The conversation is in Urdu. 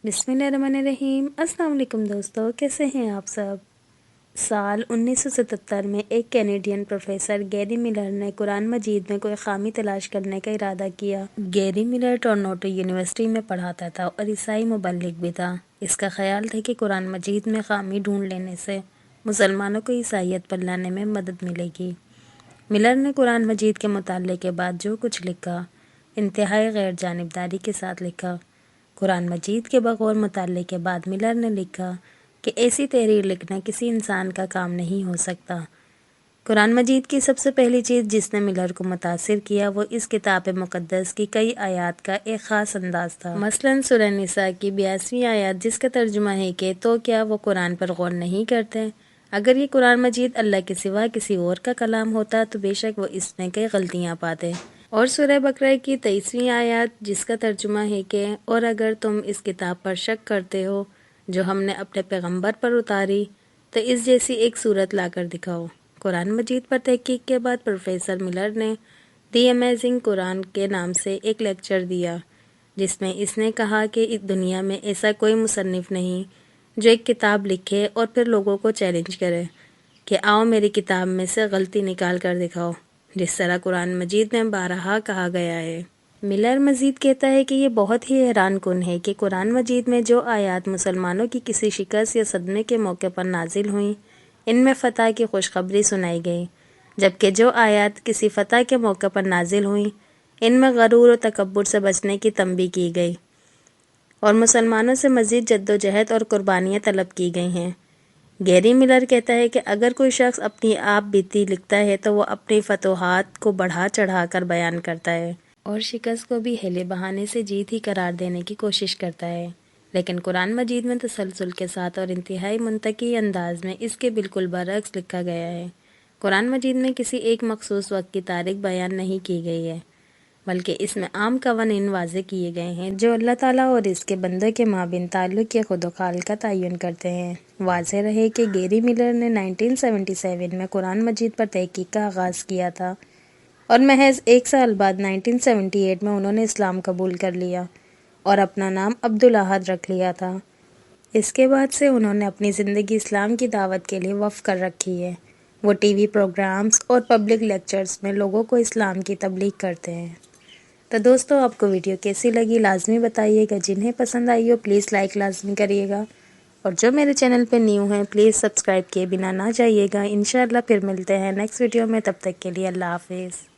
بسم اللہ الرحمن الرحیم۔ السلام علیکم دوستو، کیسے ہیں آپ سب؟ سال 1977 میں ایک کینیڈین پروفیسر گیری ملر نے قرآن مجید میں کوئی خامی تلاش کرنے کا ارادہ کیا۔ گیری ملر ٹورنٹو یونیورسٹی میں پڑھاتا تھا اور عیسائی مبلغ بھی تھا۔ اس کا خیال تھا کہ قرآن مجید میں خامی ڈھونڈ لینے سے مسلمانوں کو عیسائیت پر لانے میں مدد ملے گی۔ ملر نے قرآن مجید کے مطالعے کے بعد جو کچھ لکھا، انتہائی غیر جانبداری کے ساتھ لکھا۔ قرآن مجید کے بغور مطالعے کے بعد ملر نے لکھا کہ ایسی تحریر لکھنا کسی انسان کا کام نہیں ہو سکتا۔ قرآن مجید کی سب سے پہلی چیز جس نے ملر کو متاثر کیا وہ اس کتاب مقدس کی کئی آیات کا ایک خاص انداز تھا۔ مثلاً سورہ نساء کی 82ویں آیات، جس کا ترجمہ ہے کہ تو کیا وہ قرآن پر غور نہیں کرتے؟ اگر یہ قرآن مجید اللہ کے سوا کسی اور کا کلام ہوتا تو بے شک وہ اس میں کئی غلطیاں پاتے۔ اور سورہ بقرہ کی 23ویں آیات، جس کا ترجمہ ہے کہ اور اگر تم اس کتاب پر شک کرتے ہو جو ہم نے اپنے پیغمبر پر اتاری تو اس جیسی ایک صورت لا کر دکھاؤ۔ قرآن مجید پر تحقیق کے بعد پروفیسر ملر نے دی امیزنگ قرآن کے نام سے ایک لیکچر دیا، جس میں اس نے کہا کہ اس دنیا میں ایسا کوئی مصنف نہیں جو ایک کتاب لکھے اور پھر لوگوں کو چیلنج کرے کہ آؤ میری کتاب میں سے غلطی نکال کر دکھاؤ، جس طرح قرآن مجید میں بارہا کہا گیا ہے۔ ملر مزید کہتا ہے کہ یہ بہت ہی حیران کن ہے کہ قرآن مجید میں جو آیات مسلمانوں کی کسی شکست یا صدمے کے موقع پر نازل ہوئیں، ان میں فتح کی خوشخبری سنائی گئی، جبکہ جو آیات کسی فتح کے موقع پر نازل ہوئیں، ان میں غرور و تکبر سے بچنے کی تنبیہ کی گئی اور مسلمانوں سے مزید جدوجہد اور قربانیاں طلب کی گئی ہیں۔ گیری ملر کہتا ہے کہ اگر کوئی شخص اپنی آپ بیتی لکھتا ہے تو وہ اپنی فتوحات کو بڑھا چڑھا کر بیان کرتا ہے اور شکست کو بھی ہیلے بہانے سے جیت ہی قرار دینے کی کوشش کرتا ہے، لیکن قرآن مجید میں تسلسل کے ساتھ اور انتہائی منطقی انداز میں اس کے بالکل برعکس لکھا گیا ہے۔ قرآن مجید میں کسی ایک مخصوص وقت کی تاریخ بیان نہیں کی گئی ہے، بلکہ اس میں عام قوانین واضح کیے گئے ہیں جو اللہ تعالیٰ اور اس کے بندوں کے مابین تعلق کے خود و خال کا تعین کرتے ہیں۔ واضح رہے کہ گیری ملر نے 1977 میں قرآن مجید پر تحقیق کا آغاز کیا تھا اور محض ایک سال بعد 1978 میں انہوں نے اسلام قبول کر لیا اور اپنا نام عبدالاحد رکھ لیا تھا۔ اس کے بعد سے انہوں نے اپنی زندگی اسلام کی دعوت کے لیے وقف کر رکھی ہے۔ وہ ٹی وی پروگرامز اور پبلک لیکچرز میں لوگوں کو اسلام کی تبلیغ کرتے ہیں۔ تو دوستو، آپ کو ویڈیو کیسی لگی لازمی بتائیے گا۔ جنہیں پسند آئی ہو پلیز لائک لازمی کریے گا، اور جو میرے چینل پہ نیو ہیں پلیز سبسکرائب کیے بنا نہ جائیے گا۔ انشاءاللہ پھر ملتے ہیں نیکسٹ ویڈیو میں، تب تک کے لیے اللہ حافظ۔